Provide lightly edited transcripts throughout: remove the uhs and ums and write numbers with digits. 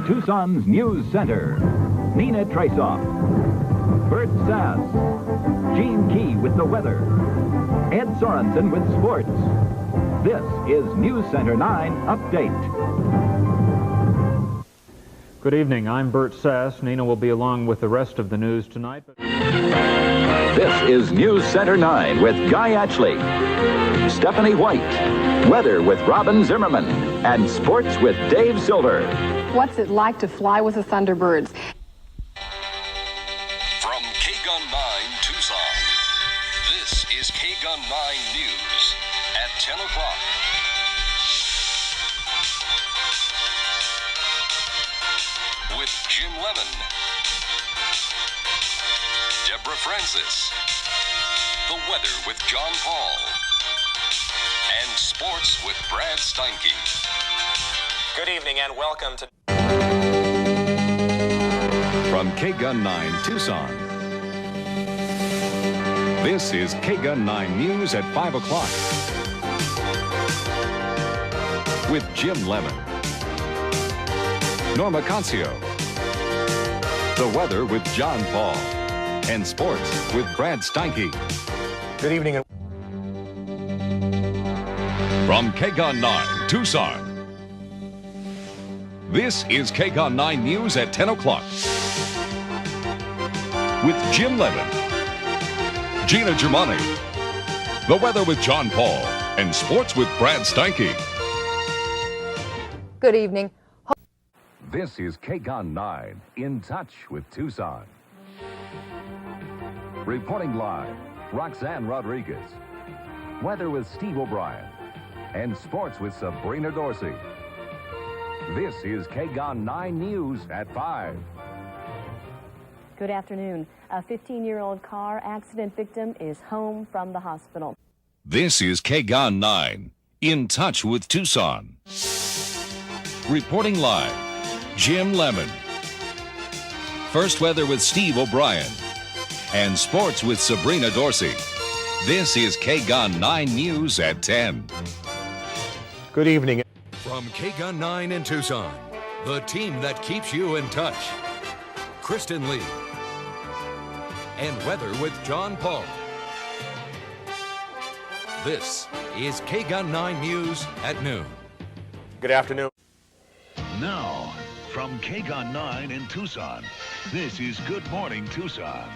Tucson's News Center. Nina Trasoff, Bert Sass, Gene Key with the weather, Ed Sorensen with sports. This is News Center 9 Update. Good evening, I'm Bert Sass. Nina will be along with the rest of the news tonight. This is News Center 9 with Guy Atchley, Stephanie White, weather with Robin Zimmerman, and sports with Dave Silver. What's it like to fly with the Thunderbirds? From KGUN-9 Tucson, this is KGUN-9 News at 10 o'clock. With Jim Lemon, Deborah Francis, the weather with John Paul, and sports with Brad Steinke. Good evening and welcome to... From KGUN-9 Tucson, this is KGUN-9 News at 5 o'clock with Jim Lemon, Norma Concio, the weather with John Paul, and sports with Brad Steinke. Good evening. From KGUN-9 Tucson, this is KGUN-9 News at 10 o'clock with Jim Lemon, Gina Germani, the weather with John Paul, and sports with Brad Steinke. Good evening. This is KGUN-9 in touch with Tucson. Reporting live, Roxanne Rodriguez. Weather with Steve O'Brien. And sports with Sabrina Dorsey. This is KGUN-9 News at 5. Good afternoon. A 15-year-old car accident victim is home from the hospital. This is KGUN-9 in touch with Tucson. Reporting live, Jim Lemon. First weather with Steve O'Brien. And sports with Sabrina Dorsey. This is KGUN-9 News at 10. Good evening. From KGUN-9 in Tucson, the team that keeps you in touch. Kristen Lee. And weather with John Paul. This is KGUN-9 News at noon. Good afternoon. Now, from KGUN-9 in Tucson, this is Good Morning Tucson.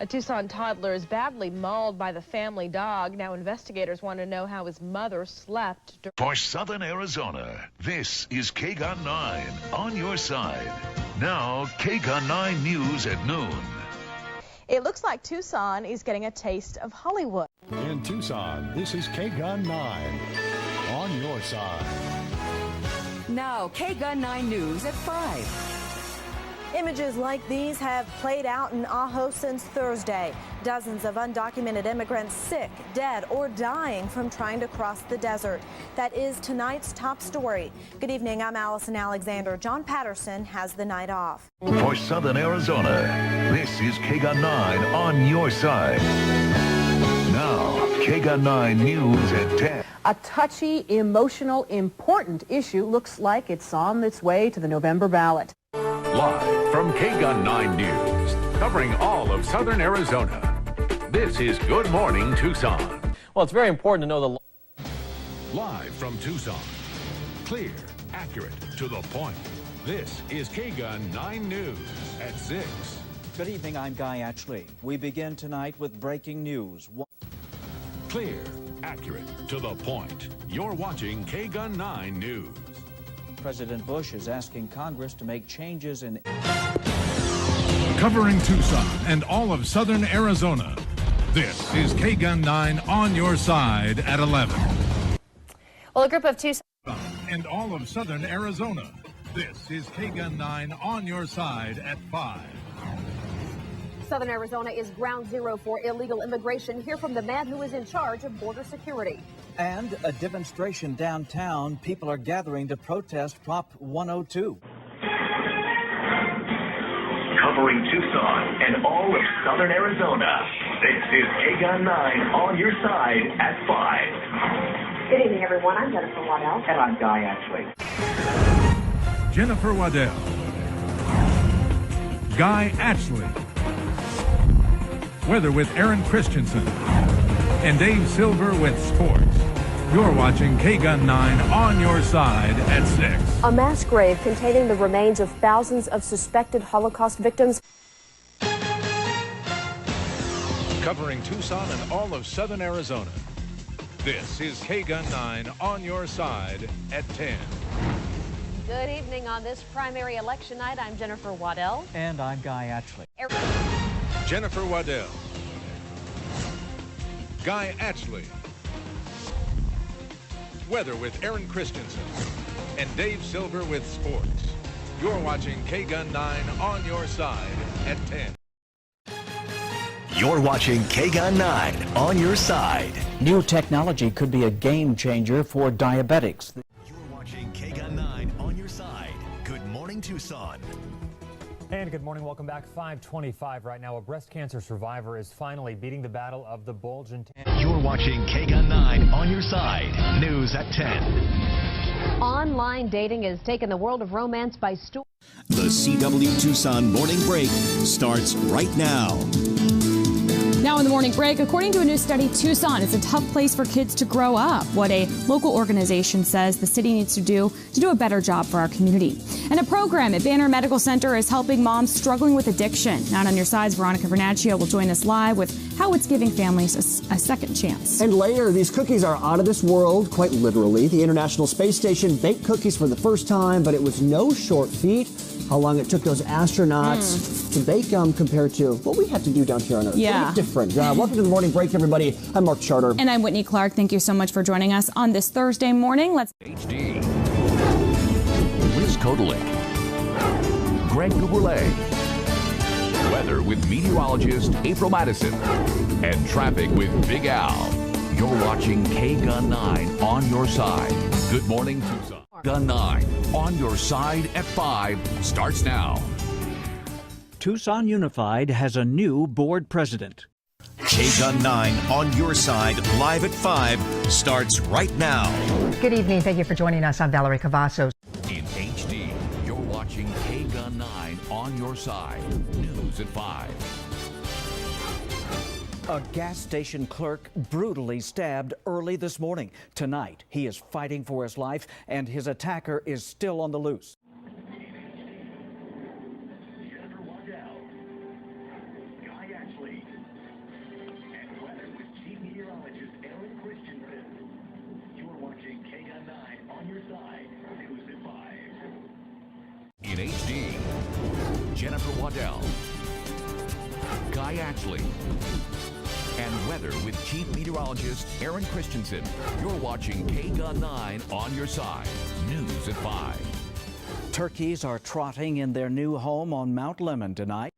A Tucson toddler is badly mauled by the family dog. Now investigators want to know how his mother slept. For Southern Arizona, this is KGUN-9 on your side. Now, KGUN-9 News at noon. It looks like Tucson is getting a taste of Hollywood. In Tucson, this is KGUN-9 on your side. Now, KGUN-9 News at 5. Images like these have played out in Ajo since Thursday. Dozens of undocumented immigrants sick, dead, or dying from trying to cross the desert. That is tonight's top story. Good evening, I'm Allison Alexander. John Patterson has the night off. For Southern Arizona, this is KGUN-9 on your side. Now, KGUN-9 News at 10. A touchy, emotional, important issue looks like it's on its way to the November ballot. Live from KGUN-9 News, covering all of Southern Arizona. This is Good Morning Tucson. Well, it's very important to know the... Live from Tucson, clear, accurate, to the point. This is KGUN-9 News at 6. Good evening, I'm Guy Atchley. We begin tonight with breaking news. Clear, accurate, to the point. You're watching KGUN-9 News. President Bush is asking Congress to make changes in... Covering Tucson and all of Southern Arizona, this is KGUN-9 on your side at 11. Well, a group of Tucson... And all of Southern Arizona, this is KGUN-9 on your side at 5. Southern Arizona is ground zero for illegal immigration. Hear from the man who is in charge of border security. And a demonstration downtown. People are gathering to protest Prop 102. Covering Tucson and all of Southern Arizona, this is KGUN-9 on your side at 5. Good evening, everyone. I'm Jennifer Waddell. And I'm Guy Ashley. Jennifer Waddell, Guy Atchley, weather with Aaron Christensen, and Dave Silver with sports. You're watching KGUN 9 on your side at 6. A mass grave containing the remains of thousands of suspected Holocaust victims. Covering Tucson and all of southern Arizona. This is KGUN 9 on your side at 10. Good evening on this primary election night. I'm Jennifer Waddell. And I'm Guy Atchley. Jennifer Waddell, Guy Atchley, weather with Aaron Christensen, and Dave Silver with sports. You're watching KGUN 9 on your side at 10. You're watching KGUN 9 on your side. New technology could be a game changer for diabetics. You're watching KGUN 9 on your side. Good morning, Tucson. And good morning. Welcome back. 5:25 right now. A breast cancer survivor is finally beating the battle of the bulge and You're watching KGUN 9 on your side. News at 10. Online dating has taken the world of romance by storm. The CW Tucson Morning Break starts right now. Now in the morning break, according to a new study, Tucson is a tough place for kids to grow up. What a local organization says the city needs to do a better job for our community. And a program at Banner Medical Center is helping moms struggling with addiction. Now on your sides, Veronica Vernaccio will join us live with how it's giving families a second chance. And later, these cookies are out of this world, quite literally. The International Space Station baked cookies for the first time, but it was no short feat. How long it took those astronauts to bake them compared to what we had to do down here on Earth. Yeah. Very different. Welcome to the Morning Break, everybody. I'm Mark Charter. And I'm Whitney Clark. Thank you so much for joining us on this Thursday morning. Let's HD. Liz Kodelik. Greg Goulet. Weather with meteorologist April Madison. And traffic with Big Al. You're watching KGUN 9 on your side. Good morning, Tucson. KGUN 9 on your side at 5 starts now. Tucson Unified has a new board president. KGUN 9 on your side, live at 5, starts right now. Good evening. Thank you for joining us. I'm Valerie Cavazos. In HD, you're watching KGUN 9 on your side. News at 5. A gas station clerk brutally stabbed early this morning. Tonight, he is fighting for his life, and his attacker is still on the loose. Jennifer Waddell, Guy Atchley, and weather with Chief Meteorologist Aaron Christensen. You are watching KGUN 9 on your side. News at 5. In HD, Jennifer Waddell, Guy Atchley, and weather with Chief Meteorologist Aaron Christensen. You're watching KGUN 9 on your side. News at 5. Turkeys are trotting in their new home on Mount Lemmon tonight.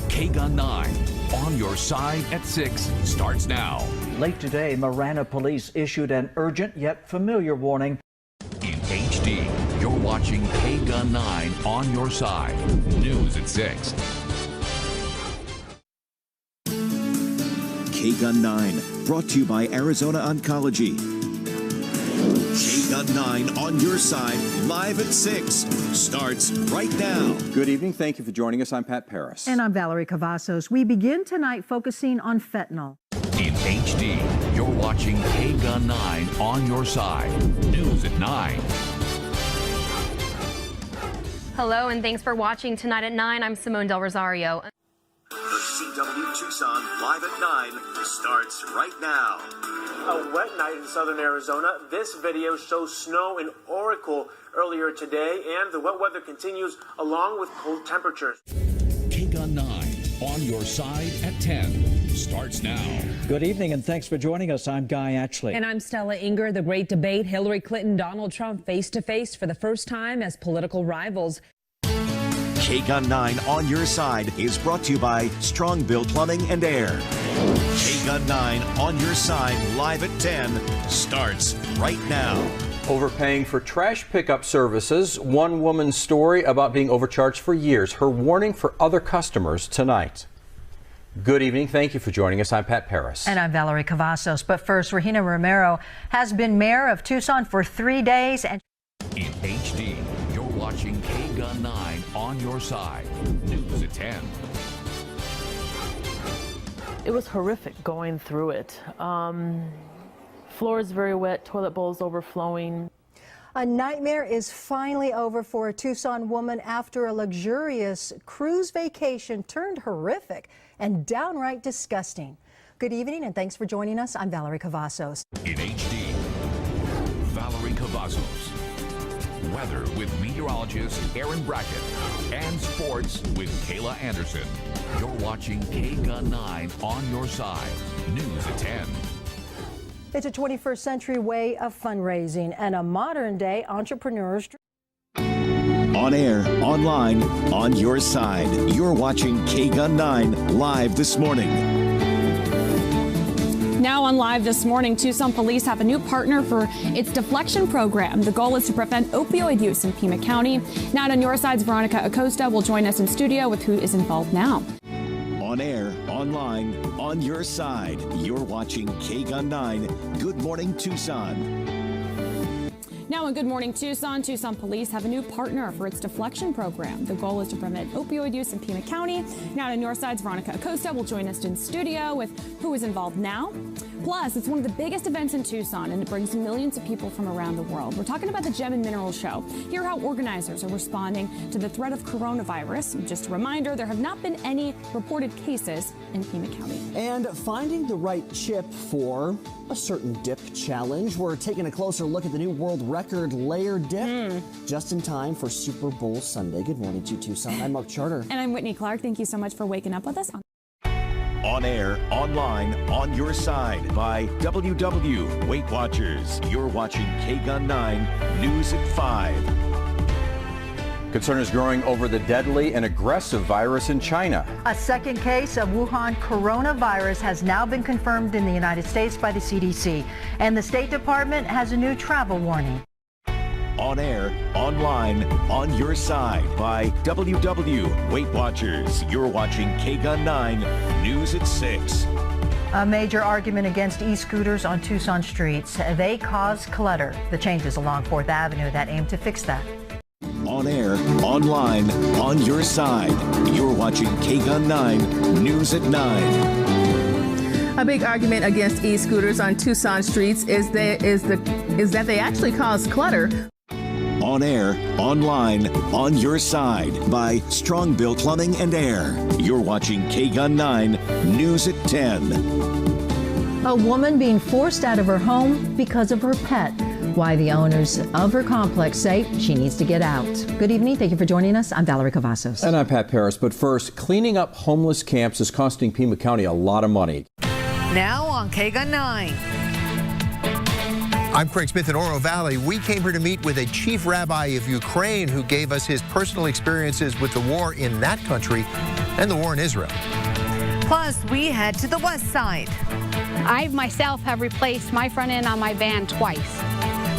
KGUN 9 on your side at 6 starts now. Late today, Marana police issued an urgent yet familiar warning. In HD, you're watching KGUN 9 on your side. News at 6. KGUN 9, brought to you by Arizona Oncology. KGUN 9 on your side, live at 6, starts right now. Good evening. Thank you for joining us. I'm Pat Paris. And I'm Valerie Cavazos. We begin tonight focusing on fentanyl. In HD, you're watching KGUN 9 on your side. News at 9. Hello, and thanks for watching tonight at 9. I'm Simone Del Rosario. The CW Tucson Live at 9 starts right now. A wet night in southern Arizona. This video shows snow in Oracle earlier today, and the wet weather continues along with cold temperatures. KGUN 9 on your side at 10 starts now. Good evening, and thanks for joining us. I'm Guy Atchley. And I'm Stella Inger. The great debate, Hillary Clinton, Donald Trump face-to-face for the first time as political rivals. KGUN 9 on your side is brought to you by Strong Bill Plumbing and Air. KGUN 9 on your side, live at 10, starts right now. Overpaying for trash pickup services. One woman's story about being overcharged for years. Her warning for other customers tonight. Good evening. Thank you for joining us. I'm Pat Paris. And I'm Valerie Cavazos. But first, Regina Romero has been mayor of Tucson for 3 days. And in HD, you're watching KGUN 9 on your side. News at 10. It was horrific going through it. Floor is very wet, toilet bowls overflowing. A nightmare is finally over for a Tucson woman after a luxurious cruise vacation turned horrific and downright disgusting. Good evening and thanks for joining us. I'm Valerie Cavazos. In HD, Valerie Cavazos. Weather with meteorologist Aaron Brackett. And sports with Kayla Anderson. You're watching KGUN 9 on your side. News at 10. It's a 21st century way of fundraising and a modern day entrepreneur's dream. On air, online, on your side. You're watching KGUN 9 live this morning. Now on Live this morning, Tucson police have a new partner for its deflection program. The goal is to prevent opioid use in Pima County. Now on your side's Veronica Acosta will join us in studio with who is involved now. On air, online, on your side. You're watching KGUN 9. Good Morning Tucson. Now in Good Morning Tucson, Tucson police have a new partner for its deflection program. The goal is to prevent opioid use in Pima County. Now on your side's Veronica Acosta will join us in studio with who is involved now. Plus, it's one of the biggest events in Tucson, and it brings millions of people from around the world. We're talking about the Gem and Mineral Show. Hear how organizers are responding to the threat of coronavirus. Just a reminder, there have not been any reported cases in Pima County. And finding the right chip for a certain dip challenge. We're taking a closer look at the new world record layer dip just in time for Super Bowl Sunday. Good morning to Tucson. I'm Mark Charter. And I'm Whitney Clark. Thank you so much for waking up with us. On air, online, on your side by WW Weight Watchers. You're watching KGUN 9 News at 5. Concern is growing over the deadly and aggressive virus in China. A second case of Wuhan coronavirus has now been confirmed in the United States by the CDC, and the State Department has a new travel warning. On air, online, on your side by WW Weight Watchers. You're watching KGUN 9 News at 6. A major argument against e-scooters on Tucson streets. They cause clutter. The changes along 4th Avenue that aim to fix that. On air, online, on your side. You're watching KGUN 9 News at 9. A big argument against e-scooters on Tucson streets is that they actually cause clutter. On air, online, on your side by Strong Bill Plumbing and Air. You're watching KGUN 9 News at 10. A woman being forced out of her home because of her pet. Why the owners of her complex say she needs to get out. Good evening. Thank you for joining us. I'm Valerie Cavazos. And I'm Pat Paris. But first, cleaning up homeless camps is costing Pima County a lot of money. Now on KGUN 9. I'm Craig Smith in Oro Valley. We came here to meet with a chief rabbi of Ukraine who gave us his personal experiences with the war in that country and the war in Israel. Plus, we head to the west side. I myself have replaced my front end on my van twice.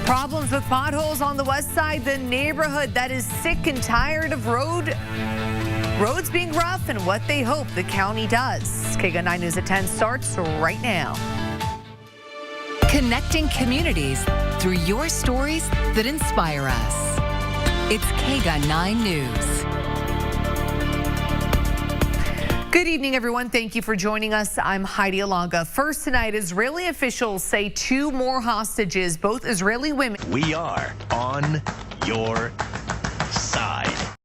Problems with potholes on the west side, the neighborhood that is sick and tired of roads being rough and what they hope the county does. KGUN 9 News at 10 starts right now. Connecting communities through your stories that inspire us. It's KGUN 9 News. Good evening, everyone. Thank you for joining us. I'm Heidi Alonga. First tonight, Israeli officials say 2 more hostages, both Israeli women. We are on your